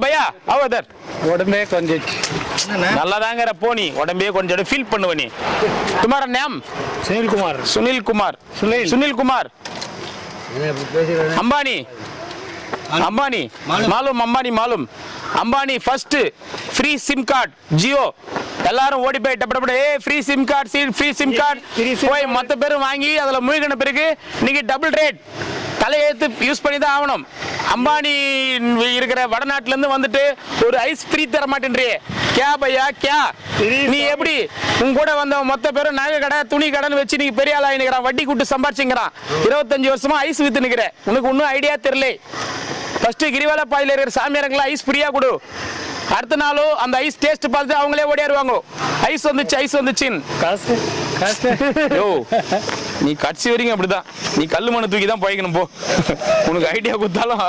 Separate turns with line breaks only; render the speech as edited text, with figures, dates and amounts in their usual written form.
பையா avatar
உடம்பே கொஞ்சம்
நல்லாதாங்கிற போனி உடம்பே கொஞ்சம் ஃபீல் பண்ணுவ நீ. तुम्हारा नाम सुनील कुमार अंबानी मालूम Ambani first free SIM card Jio எல்லாரும் ஓடி போய் டப்படப்பட ஃப்ரீ சிம் கார்டு போய் மொத்த பேரும் வாங்கி அதில் மூழ்கின பிறகு இன்னைக்கு டபுள் ரேட் தலையெழுத்து யூஸ் பண்ணி தான் ஆகணும். அம்பானி இருக்கிற வடநாட்டுல இருந்து வந்துட்டு ஒரு ஐஸ் ஃப்ரீ தர மாட்டேன்றியே கே பையா கே நீ எப்படி உங்க கூட வந்த மொத்த பேரும் நகை கடை துணி கடைன்னு வச்சு நீ பெரிய ஆளா நினைக்கிறான் வட்டி கூட்டு சம்பாரிச்சுங்கிறான் 25 வருஷமா ஐஸ் வித்து நிக்கிற உனக்கு ஒன்றும் ஐடியா தெரியல. ஃபர்ஸ்ட் கிரிவல பாதையில் இருக்கிற சாமியாரங்களா ஐஸ் ஃப்ரீயா கொடு அடுத்த நாளும் அந்த ஐஸ் டேஸ்ட் பார்த்து அவங்களே ஓடியாருவாங்க ஐஸ் வந்துச்சின்னு நீ கட்சி வரைக்கும் அப்படிதான் நீ கல்லு மண்ணை தூக்கி தான் பழக்கணும் போ உனக்கு ஐடியா கொடுத்தாலும்